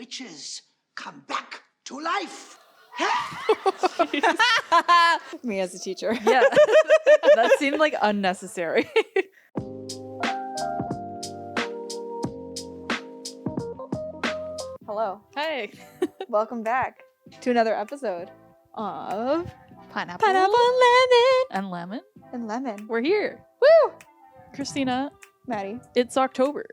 witches come back to life. Me as a teacher. Yeah. That seemed like unnecessary. Hello. Hey. Welcome back to another episode of Pineapple. Lemon, And lemon. and Lemon. We're here. Woo! Christina, Maddie. it's October.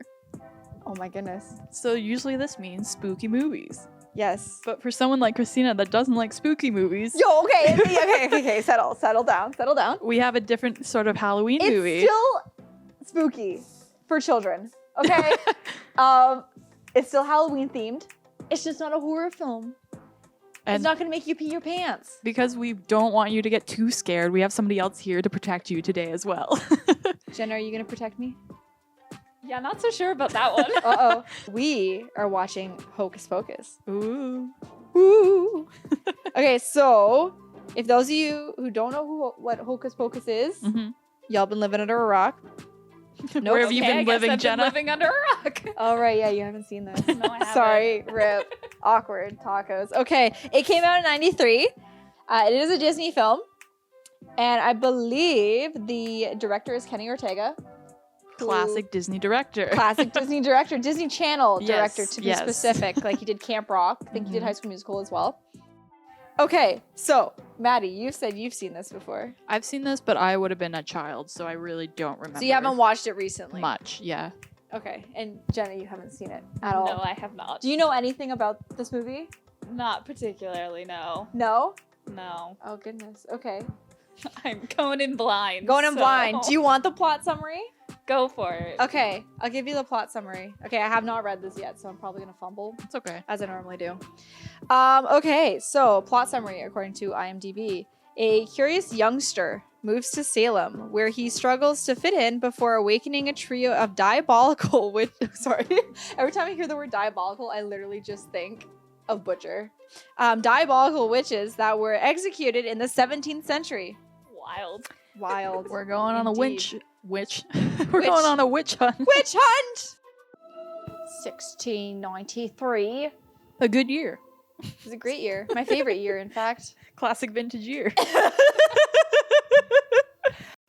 Oh my goodness. So usually this means spooky movies. Yes. But for someone like Christina that doesn't like spooky movies, Yo, okay. Settle down. we have a different sort of Halloween It's movie. still spooky for children. Okay. It's still Halloween themed. It's just not a horror film. And It's not gonna make you pee your pants. because we don't want you to get too scared, we have somebody else here to protect you today as well. Jenna, are you gonna protect me? Yeah, not so sure about that one. Uh-oh. We are watching Hocus Pocus. Ooh. Ooh. Okay, so if those of you who don't know what Hocus Pocus is, Mm-hmm. y'all been living under a rock. Where have you Okay, I been guess living, I've Jenna? been living under a rock. Oh, right, yeah, you haven't seen this. No, I haven't. Sorry, rip. Awkward tacos. Okay, it came out in 93. It is a Disney film. And I believe the director is Kenny Ortega. who- Classic Disney director. Classic Disney director. Disney Channel director, Yes, to be yes. specific. Like, he did Camp Rock. I think he did Mhm. High School Musical as well. Okay, so, Maddie, you said you've seen this before. I've seen this, but I would have been a child, so I really don't remember. So you haven't watched it recently? much, yeah. Okay, and Jenna, you haven't seen it at all. No, I have not. Do you know anything about this movie? Not particularly, no. No? No. Oh, goodness. Okay. I'm going in blind. Going in so- blind. Do you want the plot summary? Go for it. Okay, I'll give you the plot summary. Okay, I have not read this yet, so I'm probably gonna fumble, It's okay. as I normally do. Okay, so plot summary according to IMDb. A curious youngster moves to Salem, where he struggles to fit in before awakening a trio of diabolical sorry. Every time I hear the word diabolical, I literally just think of butcher. Diabolical witches that were executed in the 17th century. Wild. Wild. We're going on a Indeed. We're Witch. going on a witch hunt. Witch hunt! 1693. A good year. It was a great year. My favorite year, in fact. Classic vintage year.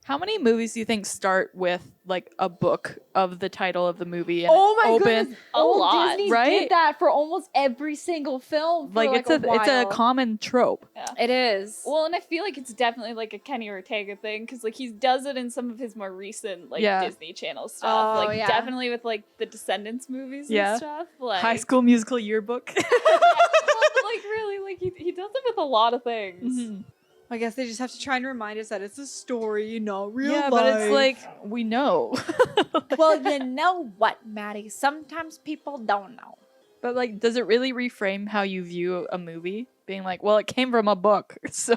How many movies do you think start with like a book of the title of the movie and Oh my open? goodness. A Old lot, Disney right? did that for almost every single film. For Like it's a while. common trope. It is. Well, and I feel like it's definitely like a Kenny Ortega thing because like he does it in some of his more recent like Yeah. Disney Channel stuff. Oh, Like yeah. definitely with like the Descendants movies Yeah. and stuff. Like High School Musical yearbook. Well, but, like really, like he does it with a lot of things. Mhm. I guess they just have to try and remind us that it's a story, not real Yeah, life. but it's like we know. Well, you know what, Maddie? Sometimes people don't know. But like, does it really reframe how you view a movie? Being like, well, it came from a book, so.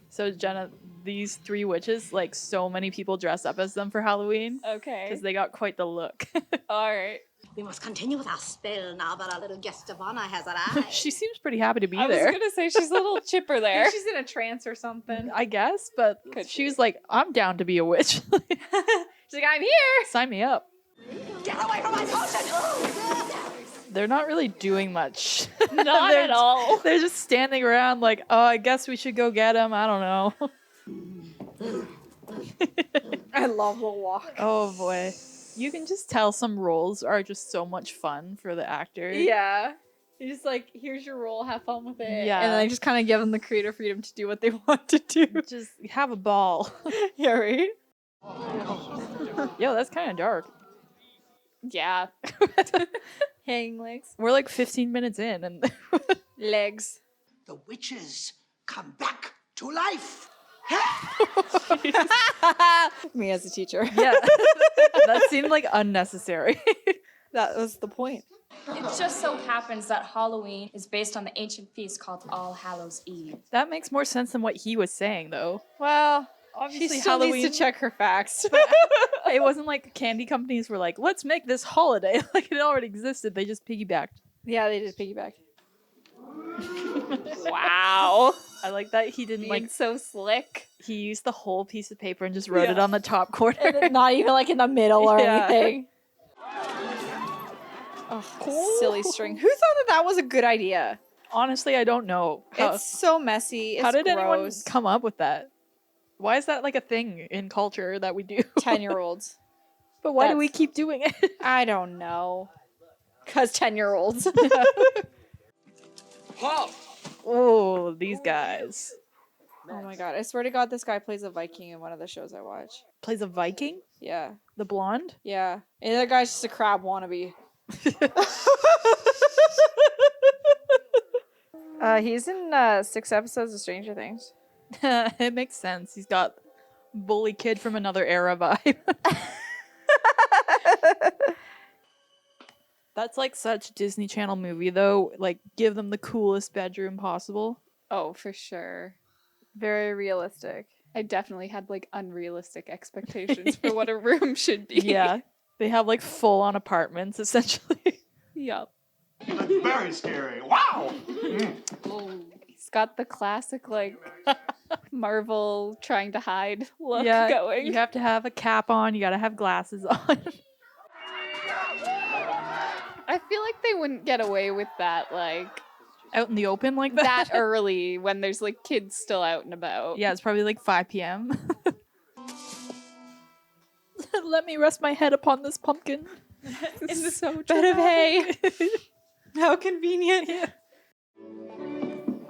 So Jenna, these three witches, like so many people dress up as them for Halloween Okay. because they got quite the look. All right. We must continue with our spell now that our little guest of honor has arrived. She seems pretty happy to be I there. was gonna say she's a little chipper there. She's in a trance or something. I guess, but Could she be. was like, I'm down to be a witch. She's like, I'm here. Sign me up. Get away from my potion! They're not really doing much. Not They're- at all. They're just standing around like, oh, I guess we should go get him. I don't know. I love the walk. Oh boy. You can just tell some roles are just so much fun for the actor. Yeah. You're just like, here's your role, have fun with it. Yeah. And then I just kind of give them the creative freedom to do what they want to do. Just have a ball. Yeah, right? Yo, that's kind of dark. Yeah. Hanging legs. We're like 15 minutes in and Legs. The witches come back to life. Me as a teacher. yeah. That seemed like unnecessary. That was the point. It just so happens that Halloween is based on the ancient feast called All Hallows Eve. That makes more sense than what he was saying though. Well, Obviously she still Halloween. needs to check her facts. It wasn't like candy companies were like, let's make this holiday. Like it already existed. They just piggybacked. Yeah, they just piggyback. Wow. I like that he didn't Being like so slick. he used the whole piece of paper and just wrote it Yeah. on the top corner. And then not even like in the middle or Yeah. anything. Oh, silly string. Who thought that was a good idea? Honestly, I don't know. It's so messy. It's How did anyone gross. come up with that? Why is that like a thing in culture that we do? 10-year-olds. But why do we That's- keep doing it? I don't know. Because 10-year-olds. Oh, these guys. Oh my god. I swear to god, this guy plays a Viking in one of the shows I watch. Plays a Viking? Yeah. The blonde? Yeah. And the other guy's just a crab wannabe. He's in 6 episodes of Stranger Things. It makes sense. He's got bully kid from another era vibe. That's like such Disney Channel movie though. Like give them the coolest bedroom possible. Oh, for sure. Very realistic. I definitely had like unrealistic expectations for what a room should be. Yeah. They have like full on apartments essentially. Yep. That's very scary. Wow! He's got the classic like Marvel trying to hide look Yeah, going. you have to have a cap on, you gotta have glasses on. I feel like they wouldn't get away with that like Out in the open like that that. early when there's like kids still out and about. Yeah, it's probably like 5 p.m. Let me rest my head upon this pumpkin. It's so Bed of hay. dramatic. How convenient.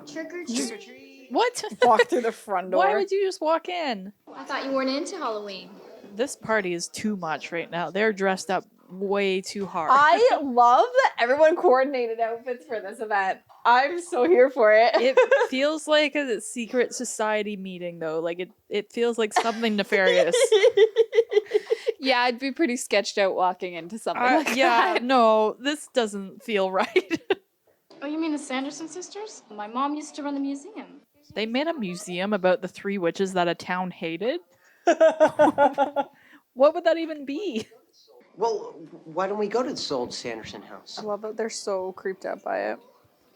Trick or treat. What? Walk through the front door. Why would you just walk in? I thought you weren't into Halloween. This party is too much right now. They're dressed up way too hard. I love that everyone coordinated outfits for this event. I'm so here for it. It feels like a secret society meeting though. Like it feels like something nefarious. Yeah, I'd be pretty sketched out walking into something like Yeah, that. no, this doesn't feel right. Oh, you mean the Sanderson Sisters? My mom used to run the museum. They made a museum about the 3 witches that a town hated. What would that even be? Well, why don't we go to this old Sanderson house? I love that they're so creeped out by it.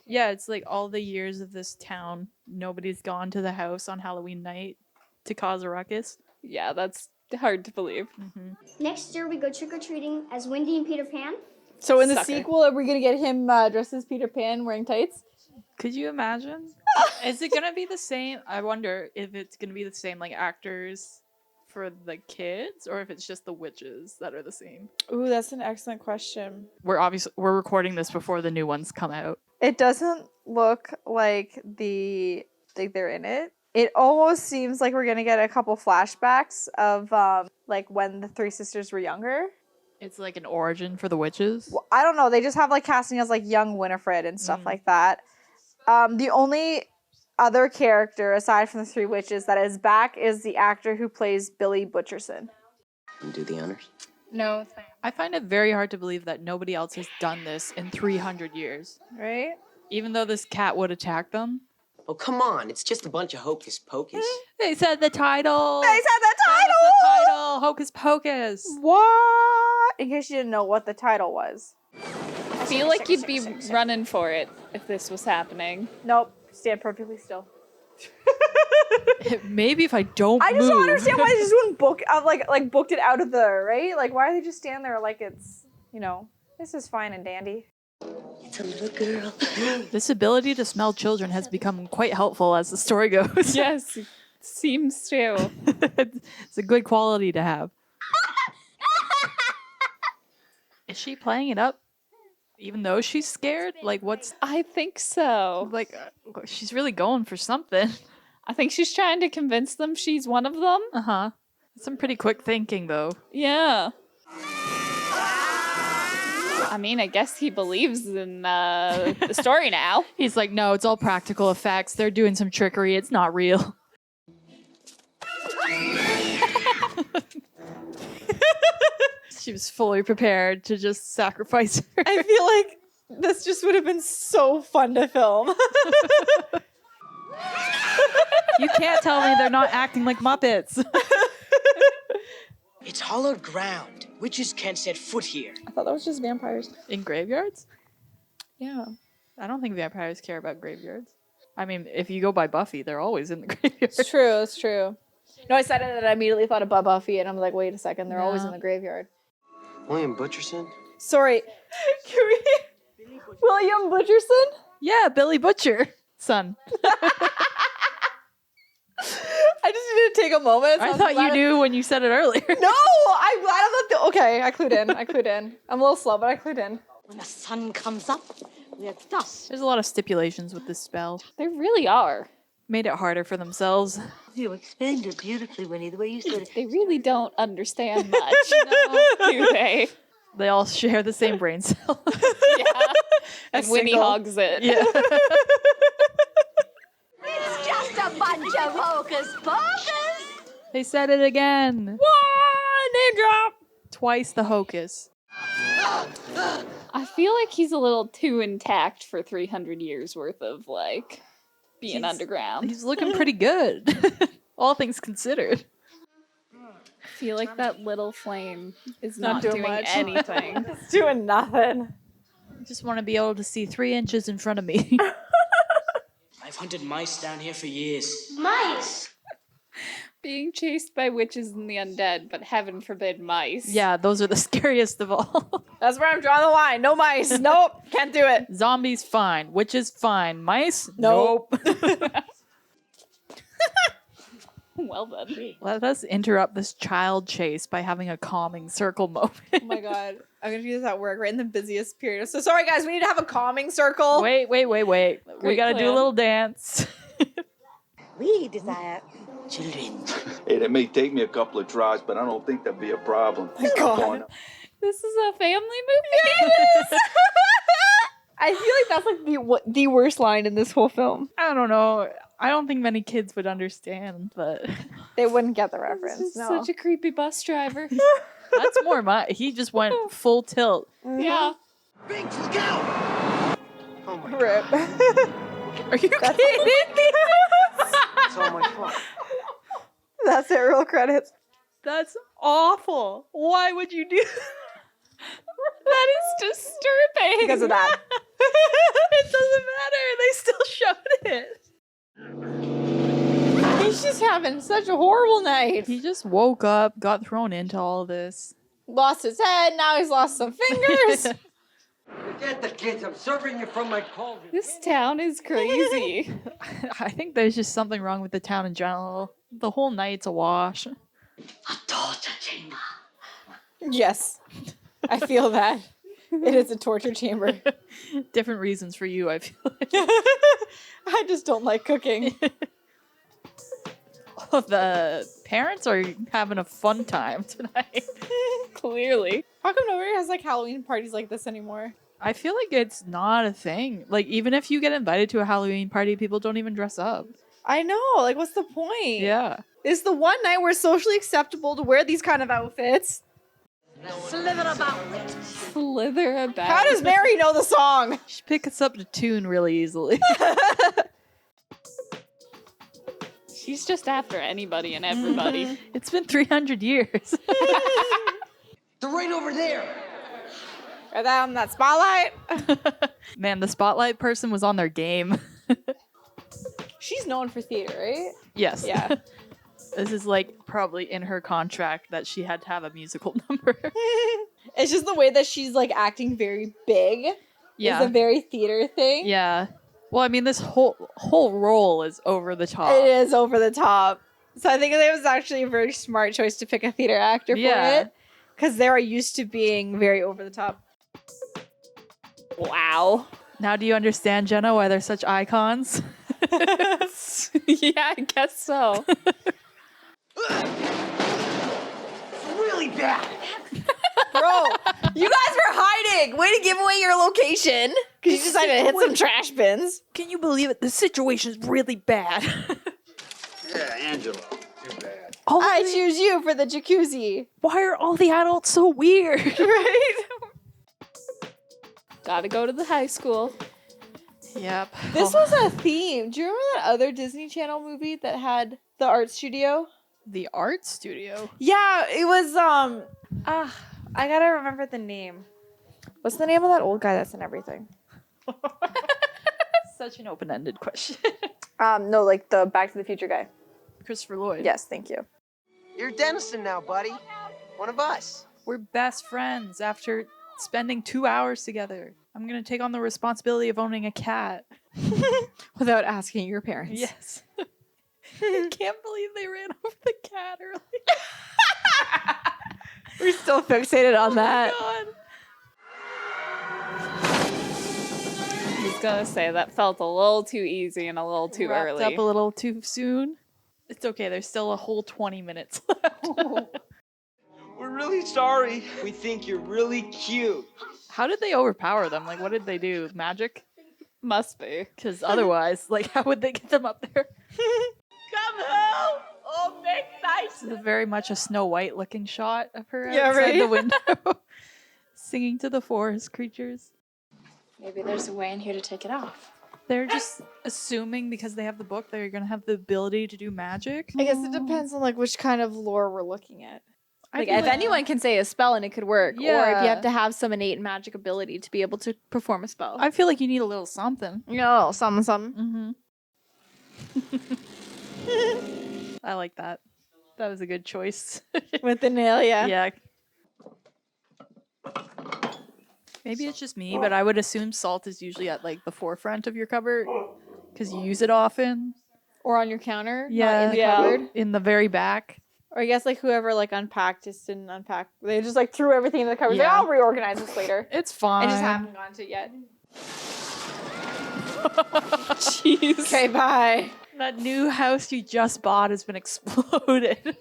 Yeah, it's like all the years of this town, nobody's gone to the house on Halloween night to cause a ruckus. Yeah, that's hard to believe. Next year we go trick or treating as Wendy and Peter Pan. So in the Sucker. sequel, are we gonna get him dressed as Peter Pan wearing tights? Could you imagine? Is it gonna be the same? I wonder if it's gonna be the same like actors for the kids or if it's just the witches that are the same. Ooh, that's an excellent question. We're recording this before the new ones come out. It doesn't look like they're in it. It almost seems like we're gonna get a couple flashbacks of like when the 3 sisters were younger. It's like an origin for the witches. Well, I don't know. They just have like casting as like young Winifred and stuff like that. The only other character aside from the 3 witches that is back is the actor who plays Billy Butcherson. And do the honors. No, thanks. I find it very hard to believe that nobody else has done this in 300 years. Right? Even though this cat would attack them. Oh, come on. It's just a bunch of hocus pocus. They said the title! They said the That title! was the title! Hocus Pocus! What? In case you didn't know what the title was. I feel like you'd be running for it if this was happening. Nope. Stand perfectly still. Maybe if I don't I just move. don't understand why they just wouldn't booked it out of there, right? Like, why are they just stand there like it's, this is fine and dandy. It's a little girl. This ability to smell children has become quite helpful as the story goes. Yes, seems to. It's a good quality to have. Is she playing it up? Even though she's scared? Like, what's... I think so. Like, she's really going for something. I think she's trying to convince them she's one of them. Uh-huh. Some pretty quick thinking, though. Yeah. I mean, I guess he believes in the story now. He's like, no, it's all practical effects. They're doing some trickery. It's not real. She was fully prepared to just sacrifice her. I feel like this just would have been so fun to film. You can't tell me they're not acting like Muppets. It's hollowed ground. Witches can't set foot here. I thought that was just vampires. In graveyards? Yeah. I don't think vampires care about graveyards. I mean, if you go by Buffy, they're always in the graveyard. It's true, it's true. No, I said it and I immediately thought about Buffy and I'm like, wait a second, they're always in the graveyard. William Butcherson? Sorry. Can we... William Butcherson? Yeah, Billy Butcher, son. I just needed to take a moment. So I thought you knew when you said it earlier. No, I'm glad I'm not the... Okay, I clued in. I'm a little slow, but I clued in. When the sun comes up, we're dust. There's a lot of stipulations with this spell. There really are. Made it harder for themselves. You explained it beautifully, Winnie, the way you said it. They really don't understand much, do they? They all share the same brain cell. Yeah. And Winnie hogs it. Yeah. It's just a bunch of hocus pocus. They said it again. What? Name drop. Twice the hocus. I feel like he's a little too intact for 300 years worth of, like, being underground. He's looking pretty good. All things considered. I feel like that little flame is not doing much. anything. It's doing nothing. I just want to be able to see 3 inches in front of me. I've hunted mice down here for years. Mice. Being chased by witches and the undead, but heaven forbid mice. Yeah, those are the scariest of all. That's where I'm drawing the line. No mice. Nope. Can't do it. Zombies, fine. Witches, fine. Mice? Nope. Well then. Let us interrupt this child chase by having a calming circle moment. Oh my god. I'm gonna do this at work right in the busiest period. So sorry guys, we need to have a calming circle. Wait. We Great gotta do a plan. little dance. We desire Children. Hey, that may take me a couple of tries, but I don't think that'd be a problem. God. This is a family movie? I feel like that's like the worst line in this whole film. I don't know. I don't think many kids would understand, but They wouldn't get the reference. No. Such a creepy bus driver. that's more he just went full tilt. Yeah. Binks, look out! Oh my God. Rip. Are you kidding me? It's all my fault. That's it, real credits. That's awful. Why would you do That is disturbing. Because of that. It doesn't matter. They still showed it. He's just having such a horrible night. He just woke up, got thrown into all this. Lost his head, now he's lost some fingers. Forget the kids. I'm serving you from my cauldron. This town is crazy. I think there's just something wrong with the town in general. The whole night's a wash. A torture chamber. Yes. I feel that. It is a torture chamber. Different reasons for you, I feel like. I just don't like cooking. The parents are having a fun time tonight. Clearly. How come nobody has like Halloween parties like this anymore? I feel like it's not a thing. Like, even if you get invited to a Halloween party, people don't even dress up. I know. Like, what's the point? Yeah. It's the one night where it's socially acceptable to wear these kind of outfits. Slither about. Slither about. How does Mary know the song? She pick us up to tune really easily. She's just after anybody and everybody. It's been 300 years. They're right over there. Are they on that spotlight? Man, the spotlight person was on their game. She's known for theater, right? Yes. Yeah. This is like probably in her contract that she had to have a musical number. It's just the way that she's like acting very big. Yeah. It's a very theater thing. Yeah. Well, I mean, this whole role is over the top. It is over the top. So I think it was actually a very smart choice to pick a theater actor for it. Because they are used to being very over the top. Wow. Now do you understand, Jenna, why they're such icons? Yeah, I guess so. It's really bad. Bro, you guys were hiding. Way to give away your location. Because you decided to hit some trash bins. Can you believe it? The situation's really bad. Yeah, Angela. Too bad. I choose you for the jacuzzi. Why are all the adults so weird? Right? Gotta go to the high school. Yep. This was a theme. Do you remember that other Disney Channel movie that had the art studio? The art studio. Yeah, it was I gotta remember the name. What's the name of that old guy that's in everything? Such an open-ended question. No, like the Back to the Future guy. Christopher Lloyd. Yes, thank you. You're Dennison now, buddy. One of us. We're best friends after spending 2 hours together. I'm gonna take on the responsibility of owning a cat. Without asking your parents. Yes. I can't believe they ran over the cat earlier. We're still fixated on that. God. I was gonna say that felt a little too easy and a little too Wrapped early. up a little too soon. It's okay. There's still a whole 20 minutes left. We're really sorry. We think you're really cute. How did they overpower them? Like, what did they do? Magic? Must be. Because otherwise, like, how would they get them up there? Come home! Oh, make nice! This is very much a Snow White looking shot of her Yeah, outside right? the window. Singing to the forest creatures. Maybe there's a way in here to take it off. They're just assuming because they have the book they're going to have the ability to do magic. I guess it depends on like which kind of lore we're looking at. Like feel if anyone can say a spell and it could work, or if you Yeah. have to have some innate magic ability to be able to perform a spell. I feel like you need a little something. No, something. Mm-hmm. I like that. That was a good choice. With the nail, yeah. Yeah. Maybe it's just me, but I would assume salt is usually at like the forefront of your cupboard because you use it often. Or on your counter, Yeah, not in the cupboard. in the very back. Or I guess like whoever like unpacked just didn't unpack. They just like threw everything in the cupboard. Yeah. Like, I'll reorganize this later. It's fine. I just haven't gone to it yet. Jeez. Okay, bye. That new house you just bought has been exploded.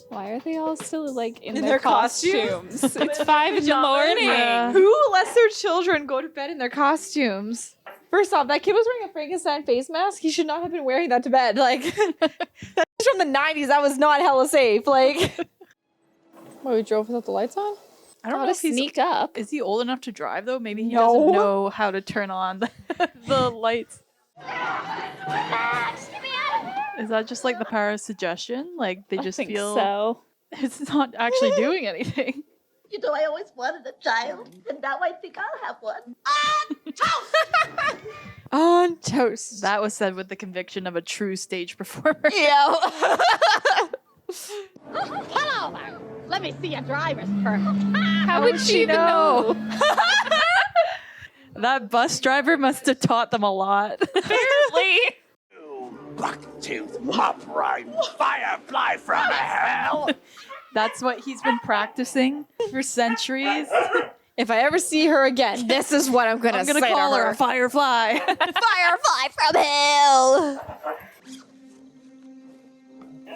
Why are they all still like in In their their costumes? It's 5 in the morning. Yeah. Who lets their children go to bed in their costumes? First off, that kid was wearing a Frankenstein face mask. He should not have been wearing that to bed. Like, that's from the 90s. That was not hella safe. Like, what, we drove without the lights on? I don't know Gotta if he's sneak up. Is he old enough to drive though? Maybe he No. doesn't know how to turn on the lights. Is that just like the power of suggestion? Like they I just think feel so. it's not actually doing anything. You know, I always wanted a child, and now I think I'll have one. On toast. That was said with the conviction of a true stage performer. Yeah. Hello there. Let me see your driver's permit. How would she even know? That bus driver must have taught them a lot. Apparently. Bucktooth mop ride firefly from hell. That's what he's been practicing for centuries. If I ever see her again, this is what I'm gonna say call to her a firefly. Firefly from hell.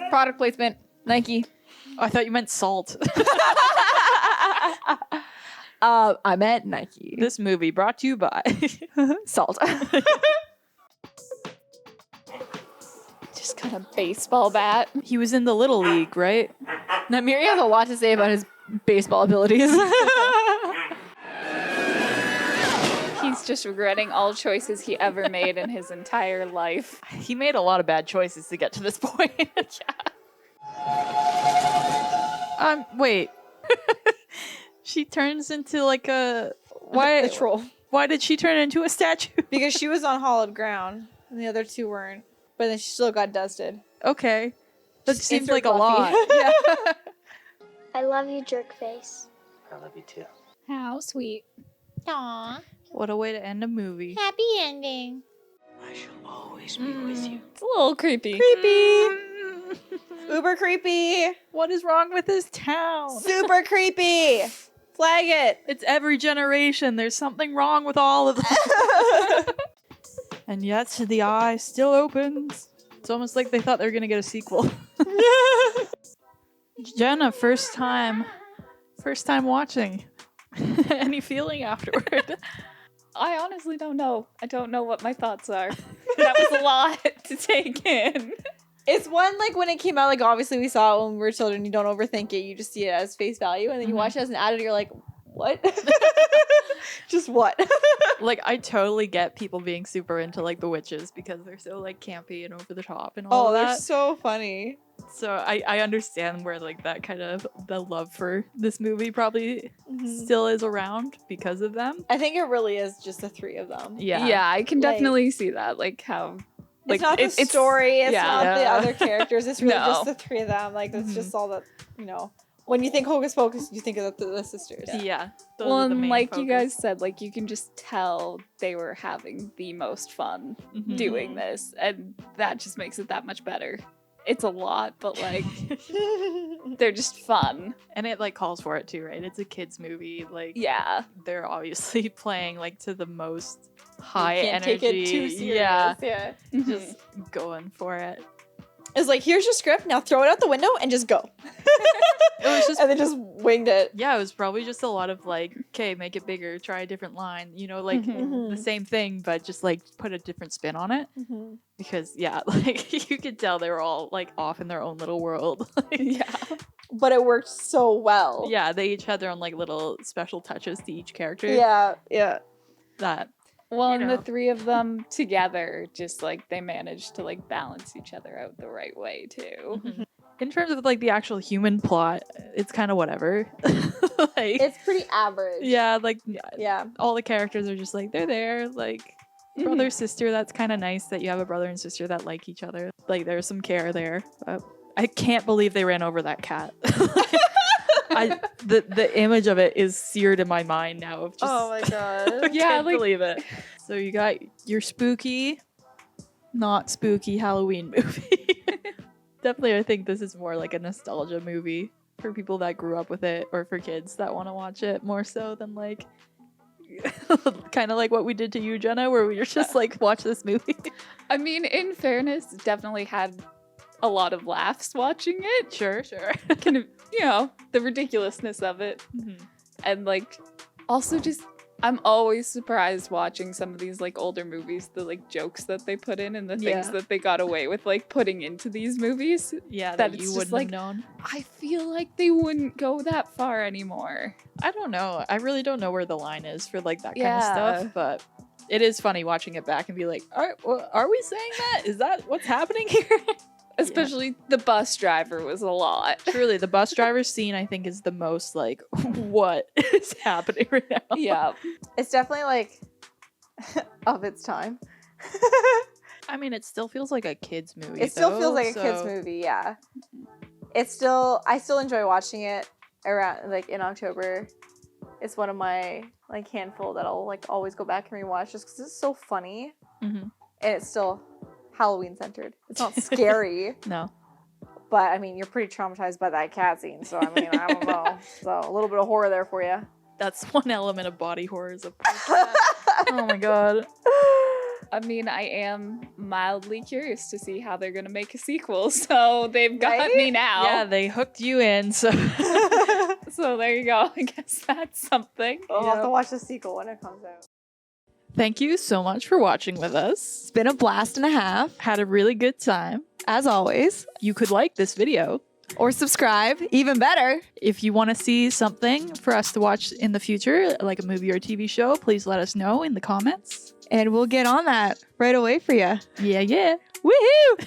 Product placement. Nike. Oh, I thought you meant salt. I meant Nike. This movie brought to you by Salt. Just got a baseball bat. He was in the Little League, right? Now, Miri has a lot to say about his baseball abilities. He's just regretting all choices he ever made in his entire life. He made a lot of bad choices to get to this point. Wait. She turns into like a The troll. Why did she turn into a statue? Because she was on hollowed ground, and the other two weren't. But then she still got dusted. Okay. That seems insert like a Buffy. lot. Yeah. I love you, jerk face. I love you too. How sweet. Aww. What a way to end a movie. Happy ending. I shall always be with you. It's a little creepy. Creepy. Uber creepy. What is wrong with this town? Super creepy. Flag it. It's every generation. There's something wrong with all of them. And yet the eye still opens. It's almost like they thought they were going to get a sequel. Jenna, first time watching. Any feeling afterward? I honestly don't know. I don't know what my thoughts are. That was a lot to take in. It's one, like, when it came out, like, obviously we saw it when we were children. You don't overthink it. You just see it as face value. And then you watch it as an adult, you're like, what? Just what? Like, I totally get people being super into, like, the witches because they're so, like, campy and over the top and all of they're that. so funny. So I understand where, like, that kind of the love for this movie probably still is around because of them. I think it really is just the three of them. Yeah. Yeah, I can definitely see that. Like how It's not the story. It's yeah. not the Yeah. other characters. It's really No. just the three of them. Like, that's just all that, When you think Hocus Pocus, you think of the sisters. Yeah. Those Well, are the and main like focus. you guys said, like you can just tell they were having the most fun doing this, and that just makes it that much better. It's a lot, but like they're just fun. And it like calls for it too, right? It's a kids movie. Like Yeah. they're obviously playing like to the most high Can't energy. take it too serious. Yeah. Yeah. Just going for it. It's like, here's your script, now throw it out the window and just go. It was just And they just winged it. Yeah, it was probably just a lot of like, okay, make it bigger, try a different line, you know, like the same thing, but just like put a different spin on it. Because yeah, like you could tell they were all like off in their own little world. Yeah. But it worked so well. Yeah, they each had their own like little special touches to each character. Yeah. Yeah. That Well, you and know. the three of them together, just like they managed to like balance each other out the right way too. in terms of like the actual human plot, it's kind of whatever. Like It's pretty average. yeah, like Yeah. all the characters are just like they're there, like brother sister. That's kind of nice that you have a brother and sister that like each other. Like there's some care there. I can't believe they ran over that cat. The image of it is seared in my mind now. Of just, Oh my god. I can't believe it. So you got your spooky, not spooky Halloween movie. Definitely, I think this is more like a nostalgia movie for people that grew up with it, or for kids that want to watch it more so than like kind of like what we did to you, Jenna, where we were just like, watch this movie. I mean, in fairness, definitely had a lot of laughs watching it. Sure. Kind of, you know, the ridiculousness of it. And like, also just, I'm always surprised watching some of these like older movies, the like jokes that they put in and the things Yeah. that they got away with like putting into these movies. Yeah, That that it's you just wouldn't like- have known. I feel like they wouldn't go that far anymore. I don't know. I really don't know where the line is for like that kind of Yeah. stuff, but it is funny watching it back and be like, are we saying that? Is that what's happening here? Especially the bus driver was a lot. Truly, the bus driver scene I think is the most like, what is happening right now? Yeah. It's definitely like of its time. I mean, it still feels like a kids movie. It still though, feels like a so- kids movie, yeah. I still enjoy watching it around like in October. It's one of my like handful that I'll like always go back and rewatch just because it's so funny. Mhm. And it's still Halloween centered. It's not scary. No. But I mean, you're pretty traumatized by that cat scene, so I mean, I don't know. So a little bit of horror there for you. That's one element of body horror is a oh my god. I mean, I am mildly curious to see how they're gonna make a sequel. So they've got Right? me now. Yeah, they hooked you in, so So there you go. I guess that's something. I'll have to watch the sequel when it comes out. thank you so much for watching with us. It's been a blast and a half, Had a really good time. as always. You could like this video. Or subscribe, even better. If you want to see something for us to watch in the future, like a movie or a TV show, please let us know in the comments. And we'll get on that right away for you. Yeah. Woohoo!